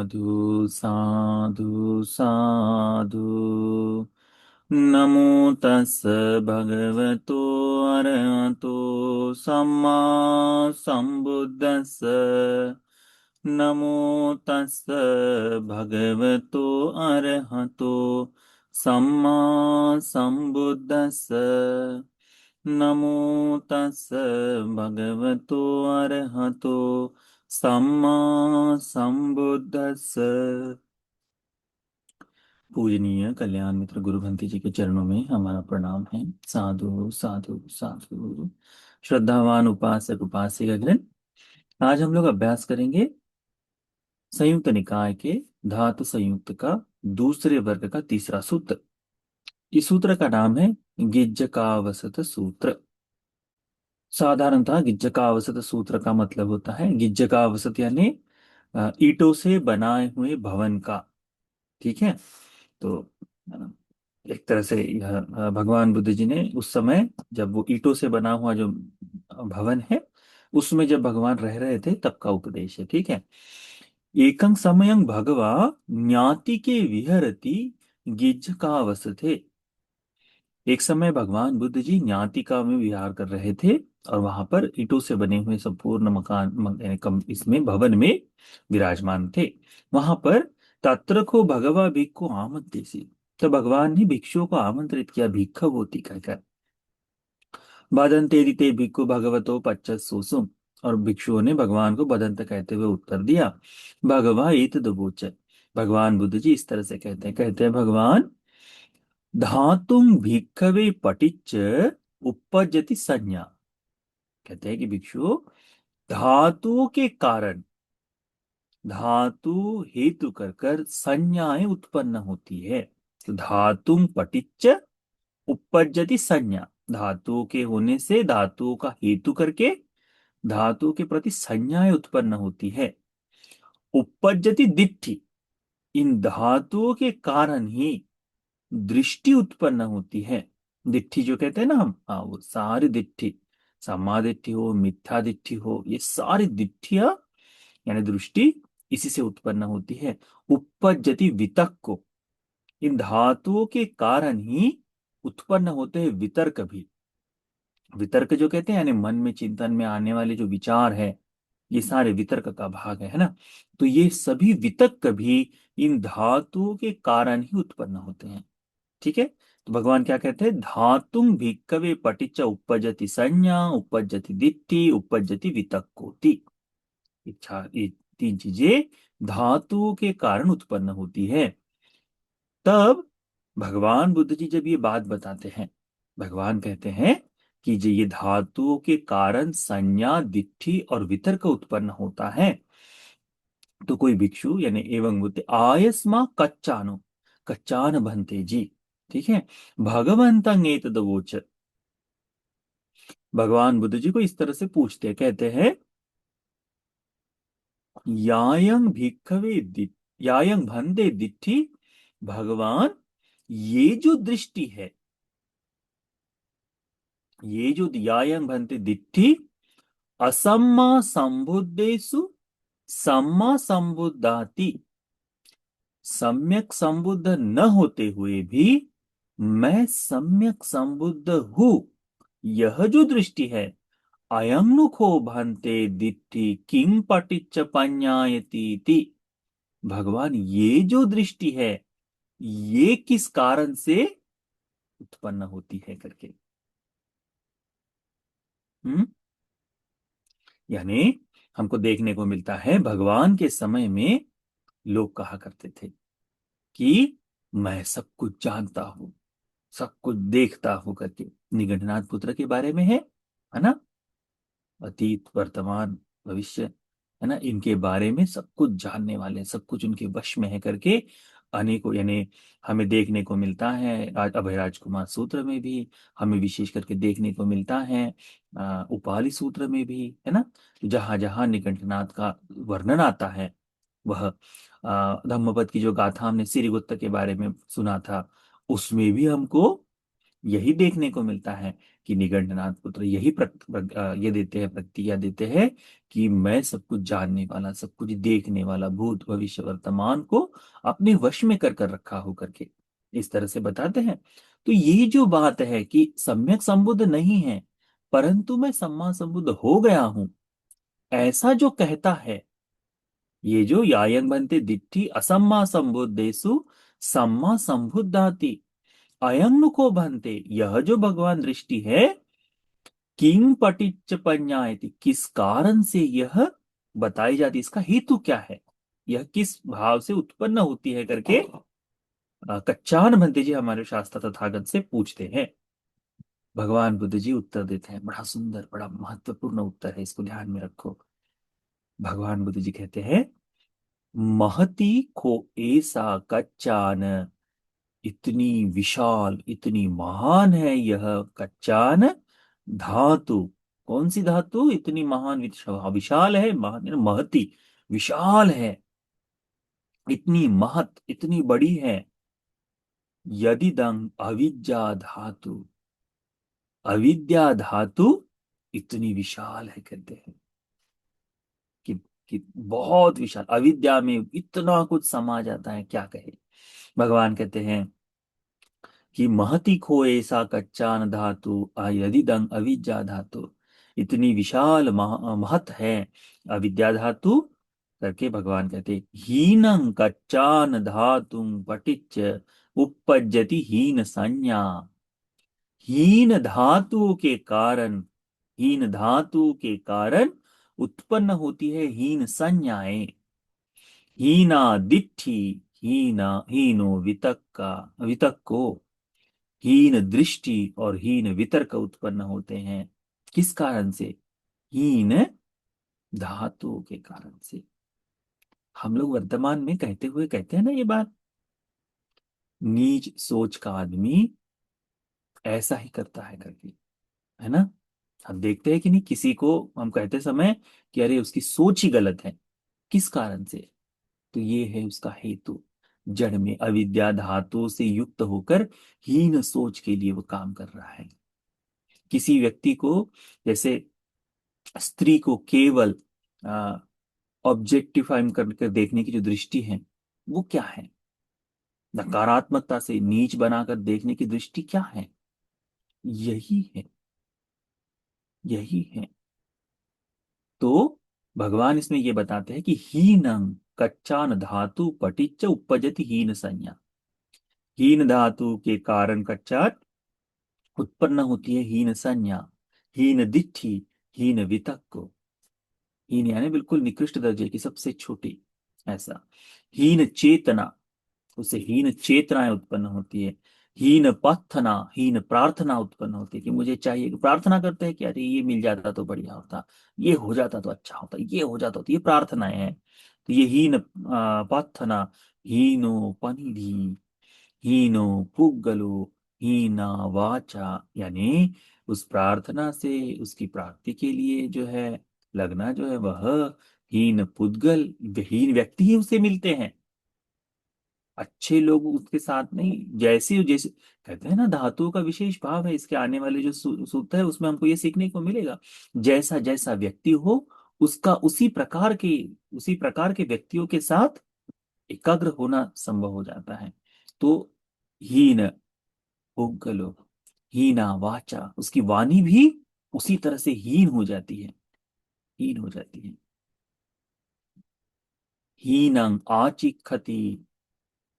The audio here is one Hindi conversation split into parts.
साधु साधु साधु। नमो तस् भगवतो अरहतो सम्मा संबुद्दस्स। नमो तस् भगवतो अरहतो सम्मा संबुद्दस्स। नमो तस् भगवतो अरहतो सम्मा संबुद्दस्स। पूजनीय कल्याण मित्र गुरु भंती जी के चरणों में हमारा प्रणाम है। साधु साधु साधु। श्रद्धावान उपासक उपासिकागण, आज हम लोग अभ्यास करेंगे संयुक्त निकाय के धातु संयुक्त का दूसरे वर्ग का तीसरा सूत्र। इस सूत्र का नाम है गिज्जकावसत सूत्र। साधारणतः गिज्जकावसत सूत्र का मतलब होता है, गिज्जकावसत यानी ईंटों से बनाए हुए भवन का। ठीक है, तो एक तरह से यह भगवान बुद्ध जी ने उस समय, जब वो ईंटों से बना हुआ जो भवन है उसमें जब भगवान रह रहे थे तब का उपदेश है। ठीक है। एकं समयं भगवा ज्ञाति के विहरति गिज्जकावसते। एक समय भगवान बुद्ध जी न्यातिका में विहार कर रहे थे और वहां पर ईंटों से बने हुए संपूर्ण मकान यानी इसमें भवन में विराजमान थे। वहां पर तत्र को भगवा भिक्खु आमंत्रित। तो भगवान ने भिक्षुओं को आमंत्रित किया, भिक्खवोति कहकर। बदंते ते भिक्खु भगवतो पच्चत् सुसुम। और भिक्षुओं ने भगवान को बदंत कहते हुए उत्तर दिया, भगवा एतदुवोच। भगवान बुद्ध जी इस तरह से कहते हैं भगवान, धातुम भिक्खवे पटिच्च उपपज्जति संज्ञा। कहते हैं कि भिक्षु, धातुओं के कारण धातु हेतु कर कर संज्ञाएं उत्पन्न होती है। तो धातुम पटिच्च उपपज्जति संज्ञा, धातुओं के होने से धातुओं का हेतु करके धातु के प्रति संज्ञाएं उत्पन्न होती है। उपपज्जति दिट्ठि, इन धातुओं के कारण ही दृष्टि उत्पन्न होती है। दिट्ठी जो कहते हैं ना हम, हाँ, वो सारी दिट्ठी, सम्मा दिट्ठी हो, मिथ्या दिट्ठी हो, ये सारी दिट्ठियां यानी दृष्टि इसी से उत्पन्न होती है। उपपज्जति वितक को, इन धातुओं के कारण ही उत्पन्न होते हैं वितर्क भी। वितर्क जो कहते हैं यानी मन में चिंतन में आने वाले जो विचार है, ये सारे वितर्क का भाग है ना। तो ये सभी वितर्क भी इन धातुओं के कारण ही उत्पन्न होते हैं। ठीक है। तो भगवान क्या कहते हैं, धातुम भिक्खवे पटिच्च उपपज्जति संज्ञा उपपज्जति दिट्ठि उपपज्जति वितक्कोति। इच्छा, ये तीन चीजें धातुओं के कारण उत्पन्न होती है। तब भगवान बुद्ध जी जब ये बात बताते हैं, भगवान कहते हैं कि जो ये धातुओं के कारण संज्ञा दिट्ठि और वितर्क उत्पन्न होता है, तो कोई भिक्षु यानी एवं बुद्धि आयस्मा कच्चानो कच्चान भंते जी। ठीक है। भगवंतं एतदवोच, भगवान बुद्ध जी को इस तरह से पूछते हैं, कहते हैं यायं भिक्खवे यायं भंते दिट्ठि। भगवान, ये जो दृष्टि है, ये जो यायं भंते दिट्ठि असम्मा संबुद्धेषु सम्मा संबुद्धाति। सम्यक संबुद्ध न होते हुए भी मैं सम्यक संबुद्ध हूं, यह जो दृष्टि है, अयं नुखो भान्ते दिट्ठि किं पटिच्च पඤ्ඤायतीति। भगवान, ये जो दृष्टि है ये किस कारण से उत्पन्न होती है करके। हम्म यानी हमको देखने को मिलता है भगवान के समय में लोग कहा करते थे कि मैं सब कुछ जानता हूं, सब कुछ देखता हूं करके। निगंठनाथ पुत्र के बारे में है ना, अतीत वर्तमान भविष्य, है ना, इनके बारे में सब कुछ जानने वाले, सब कुछ उनके वश में है करके अनेकों यानी हमें देखने को मिलता है। अभय राजकुमार सूत्र में भी हमें विशेष करके देखने को मिलता है, उपाली सूत्र में भी, है ना। जहां जहां निकंठनाथ का वर्णन आता है, वह धम्मपद की जो गाथा हमने सिरिगुप्त के बारे में सुना था, उसमें भी हमको यही देखने को मिलता है कि निगंडनाथ पुत्र यही ये देते हैं, प्रतिज्ञा देते हैं कि मैं सब कुछ जानने वाला, सब कुछ देखने वाला, भूत भविष्य वर्तमान को अपने वश में कर रखा हो करके इस तरह से बताते हैं। तो ये जो बात है कि सम्यक संबुद्ध नहीं है परंतु मैं सम्मा संबुद्ध हो गया हूं, ऐसा जो कहता है, ये जो यायंग बनते दिट्ठी असम्मा संबुद्धेसु सम्मा संबुद्धाति अयंग को बनते, यह जो भगवान दृष्टि है, किंग पटिच्च पඤ्ඤायति, किस कारण से यह बताई जाती, इसका हेतु क्या है, यह किस भाव से उत्पन्न होती है करके कच्चान भंते जी हमारे शास्त्र तथागत से पूछते हैं। भगवान बुद्ध जी उत्तर देते हैं, बड़ा सुंदर बड़ा महत्वपूर्ण उत्तर है, इसको ध्यान में रखो। भगवान बुद्ध जी कहते हैं, महती को ऐसा कच्चान, इतनी विशाल इतनी महान है यह कच्चान धातु। कौन सी धातु इतनी महान विशाल है, महान महती विशाल है, इतनी महत इतनी बड़ी है। यदिदं अविद्या धातु, अविद्या धातु इतनी विशाल है, कहते हैं कि बहुत विशाल, अविद्या में इतना कुछ समा जाता है, क्या कहे। भगवान कहते हैं कि महति खो ऐसा कच्चान धातु यदिदं अविद्या धातु, इतनी विशाल महत है अविद्या धातु करके भगवान कहते, हीनं कच्चान धातुं पटिच्च उपपज्यति हीन संज्ञा। हीन धातु के कारण, हीन धातु के कारण उत्पन्न होती है हीन संज्ञाएं। हीना दिट्ठी, हीना हीनो वितक्को, हीन दृष्टि और हीन वितर्क उत्पन्न होते हैं। किस कारण से? हीन धातु के कारण से। हम लोग वर्तमान में कहते हुए कहते हैं ना ये बात, नीच सोच का आदमी ऐसा ही करता है करके, है ना। हम देखते हैं कि नहीं, किसी को हम कहते समय कि अरे उसकी सोच ही गलत है, किस कारण से? तो ये है उसका हेतु, जड़ में अविद्या धातु से युक्त होकर हीन सोच के लिए वो काम कर रहा है। किसी व्यक्ति को, जैसे स्त्री को केवल ऑब्जेक्टिफाई करके देखने की जो दृष्टि है वो क्या है, नकारात्मकता से नीच बनाकर देखने की दृष्टि क्या है, यही है, यही है। तो भगवान इसमें ये बताते हैं कि हीनंग कच्चान धातु पटिच्च उपजति हीन संज्ञा। हीन धातु के कारण कच्चात उत्पन्न होती है हीन संज्ञा, हीन दिट्ठी, हीन वितक्को। हीन यानी बिल्कुल निकृष्ट दर्जे की, सबसे छोटी, ऐसा। हीन चेतना, उससे हीन चेतनाएं उत्पन्न होती है। हीन प्रार्थना, हीन प्रार्थना उत्पन्न होती है कि मुझे चाहिए, कि प्रार्थना करते हैं कि अरे ये मिल जाता तो बढ़िया होता, ये हो जाता तो अच्छा होता, ये हो जाता तो, ये प्रार्थनाएं हैं। तो ये हीन प्रार्थना, हीनो पनिधि, हीनो पुग्गलो, हीना वाचा, यानी उस प्रार्थना से उसकी प्राप्ति के लिए जो है लगना, जो है वह हीन पुद्गल, हीन व्यक्ति ही उसे मिलते हैं, अच्छे लोग उसके साथ नहीं। जैसे जैसे कहते हैं ना, धातुओं का विशेष भाव है, इसके आने वाले जो सूत्र है उसमें हमको ये सीखने को मिलेगा। जैसा जैसा व्यक्ति हो उसका उसी प्रकार के व्यक्तियों के साथ एकाग्र होना संभव हो जाता है। तो हीन पुग्गलो, हीना वाचा, उसकी वाणी भी उसी तरह से हीन हो जाती है, हीन हो जाती है। हीनंग आचिखति,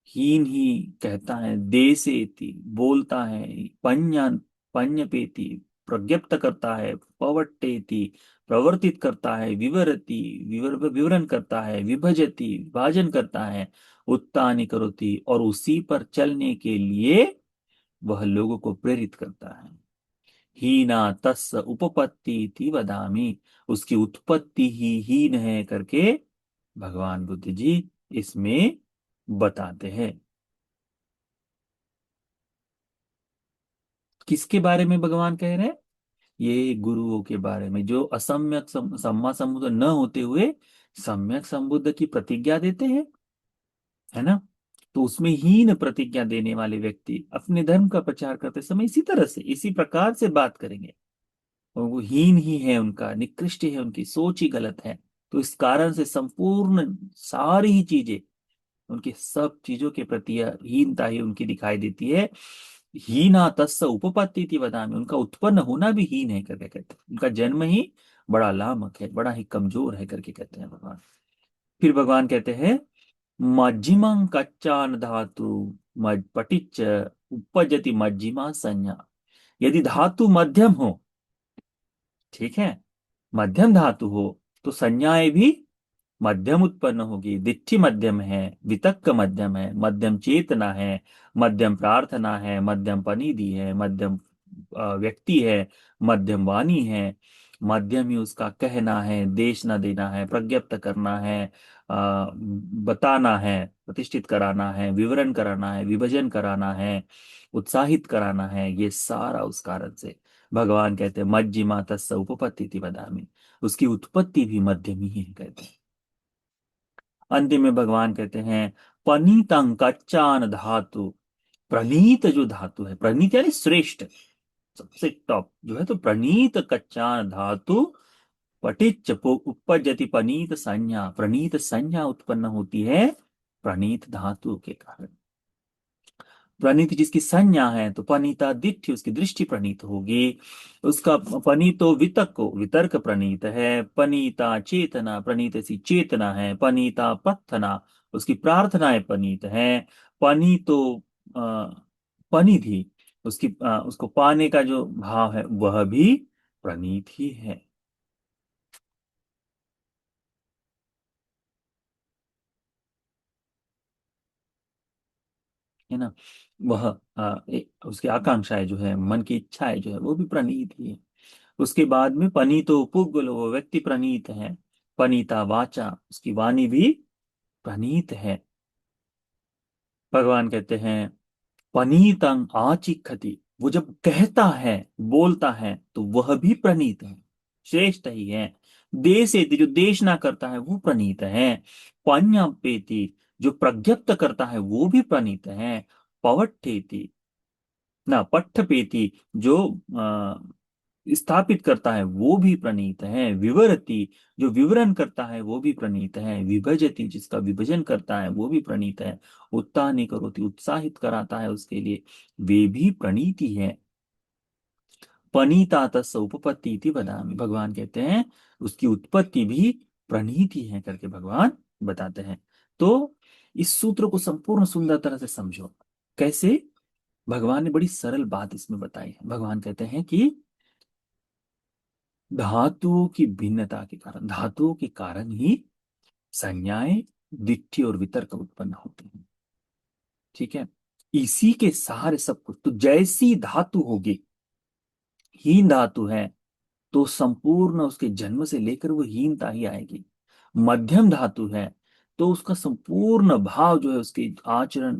हीन ही कहता है, देसेति बोलता है, पन्य पन्यपेति प्रज्ञप्त करता है, पवट्टेति प्रवर्तित करता है, विवरति विवरण करता है, विभजति विभाजन करता है, उत्तानि करोति और उसी पर चलने के लिए वह लोगों को प्रेरित करता है। हीना तस् उपपत्ति थी वदामी, उसकी उत्पत्ति ही हीन है करके भगवान बुद्ध जी इसमें बताते हैं। किसके बारे में भगवान कह रहे हैं? ये गुरुओं के बारे में, जो असम्यक सम्मा संबुद्ध न होते हुए सम्यक संबुद्ध की प्रतिज्ञा देते हैं, है ना। तो उसमें हीन प्रतिज्ञा देने वाले व्यक्ति अपने धर्म का प्रचार करते समय इसी तरह से, इसी प्रकार से बात करेंगे, और वो हीन ही है, उनका निकृष्ट है, उनकी सोच ही गलत है। तो इस कारण से संपूर्ण सारी ही चीजें, उनकी सब चीजों के प्रति यह हीनता ही उनकी दिखाई देती है। हीना तस्स उपपत्ति थी बदामी, उनका उत्पन्न होना भी हीन है करके कहते हैं, उनका जन्म ही बड़ा लामक है, बड़ा ही कमजोर है करके कहते हैं भगवान। फिर भगवान कहते हैं मज्जिमं कच्चान धातु पटिच्च उपजति मज्जिमा संज्ञा। यदि धातु मध्यम हो, ठीक है, मध्यम धातु हो, तो संज्ञाएं भी मध्यम उत्पन्न होगी। दिट्ठी मध्यम है, वितक्क मध्यम है, मध्यम चेतना है, मध्यम प्रार्थना है, मध्यम पनिधि है, मध्यम व्यक्ति है, मध्यम वाणी है, मध्यम ही उसका कहना है, देश न देना है, प्रज्ञप्त करना है, बताना है, प्रतिष्ठित कराना है, विवरण कराना है, विभजन कराना है, उत्साहित कराना है, ये सारा उस कारण से भगवान कहते हैं मज्जिमा तस्स उपपत्ति वदामि, उसकी उत्पत्ति भी मध्यम ही है कहते हैं। अंतिम में भगवान कहते हैं पनीतंग कच्चान धातु, प्रणीत जो धातु है, प्रणीत यानी श्रेष्ठ, सबसे टॉप जो है, तो प्रणीत कच्चान धातु पटिच्च उपजति पनीत संज्ञा, प्रणीत संज्ञा उत्पन्न होती है प्रणीत धातु के कारण। प्रणीत जिसकी संज्ञा है, तो पनीता दिठ्य, उसकी दृष्टि प्रणीत होगी। उसका पनीतो वितक को वितर्क प्रणीत है। पनीता चेतना, प्रणीत ऐसी चेतना है। पनीता पत्थना, उसकी प्रार्थनाएं पनीत है। पनीतो पनिधि, उसको पाने का जो भाव है वह भी प्रणीत ही है। है ना। वह उसकी आकांक्षाएं जो है, मन की इच्छाएं जो है, वो भी प्रणीत ही है। उसके बाद में पनीतो पुगलो, वो व्यक्ति प्रणीत है। पनीता वाचा, उसकी वाणी भी प्रणीत है। भगवान कहते हैं पनीतंग आचिखति, वो जब कहता है, बोलता है, तो वह भी प्रणीत है, श्रेष्ठ ही है। देसेति, जो देशना करता है वो प्रणीत है। पඤ्ඤापेति, जो प्रज्ञप्त करता है वो भी प्रणीत है। पवट्ठेति ना पट्ठपेति, जो स्थापित करता है वो भी प्रणीत है। विवरति, जो विवरण करता है वो भी प्रणीत है। विभजति, जिसका विभजन करता है वो भी प्रणीत है। उत्तानि करोति, उत्साहित कराता है उसके लिए, वे भी प्रणीति है। पनीता तस् उपपत्ति इति वदामि, भगवान कहते हैं उसकी उत्पत्ति भी प्रणीति है करके भगवान बताते हैं। तो इस सूत्र को संपूर्ण सुंदर तरह से समझो। कैसे? भगवान ने बड़ी सरल बात इसमें बताई है। भगवान कहते हैं कि धातुओं की भिन्नता के कारण, धातुओं के कारण ही संज्ञाएं, दिट्ठी और वितर्क उत्पन्न होते हैं। ठीक है, इसी के सहारे सब कुछ। तो जैसी धातु होगी, हीन धातु है, तो संपूर्ण उसके जन्म से लेकर वो हीनता ही आएगी। मध्यम धातु है, तो उसका संपूर्ण भाव जो है, उसके आचरण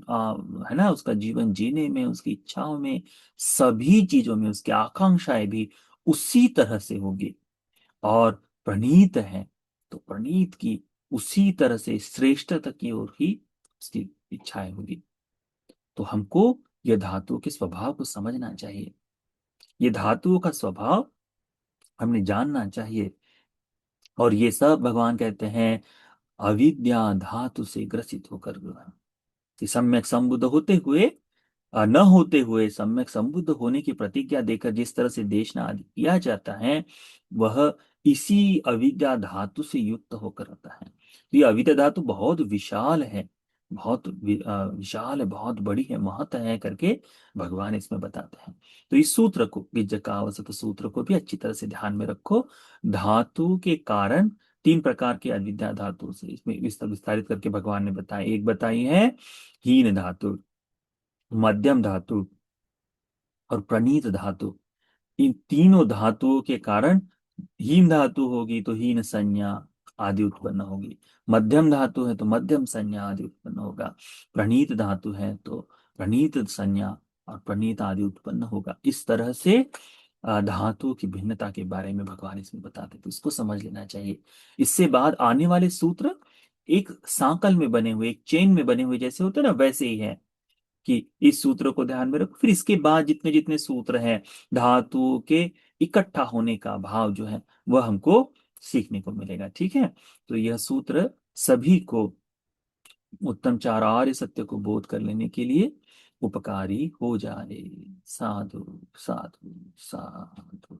है ना, उसका जीवन जीने में, उसकी इच्छाओं में, सभी चीजों में उसकी आकांक्षाएं भी उसी तरह से होगी। और प्रणीत है, तो प्रणीत की उसी तरह से श्रेष्ठता की ओर ही उसकी इच्छाएं होगी। तो हमको यह धातुओं के स्वभाव को समझना चाहिए। ये धातुओं का स्वभाव हमने जानना चाहिए। और ये सब भगवान कहते हैं अविद्या धातु से ग्रसित होकर कि सम्यक संबुद्ध होते हुए, न होते हुए सम्यक संबुद्ध होने की प्रतिज्ञा देकर जिस तरह से देशना आदि किया जाता है, वह इसी अविद्या धातु से युक्त होकर आता है। तो ये अविद्या धातु बहुत विशाल है, बहुत विशाल है, बहुत बड़ी है, महत है करके भगवान इसमें बताते हैं। तो इस सूत्र को, गिज्जकावसत सूत्र को भी अच्छी तरह से ध्यान में रखो। धातु के कारण तीन प्रकार के अविद्या धातु से इसमें विस्तारित करके भगवान ने बताया। एक बताई है हीन धातु, मध्यम धातु और प्रणीत धातु। इन तीनों धातुओं के कारण हीन धातु होगी तो हीन संज्ञा आदि उत्पन्न होगी। मध्यम धातु है तो मध्यम संज्ञा आदि उत्पन्न होगा। प्रणीत धातु है तो प्रणीत संज्ञा और प्रणीत आदि उत्पन्न होगा। इस तरह से धातुओं की भिन्नता के बारे में भगवान इसमें बताते, तो इसको समझ लेना चाहिए। इससे बाद आने वाले सूत्र एक सांकल में बने हुए, एक चेन में बने हुए जैसे होते हैं ना, वैसे ही है कि इस सूत्र को ध्यान में रखो। फिर इसके बाद जितने जितने सूत्र हैं धातुओं के इकट्ठा होने का भाव जो है वह हमको सीखने को मिलेगा। ठीक है, तो यह सूत्र सभी को उत्तम चार आर्य सत्य को बोध कर लेने के लिए उपकारी हो जाए। साधु साधु साधु।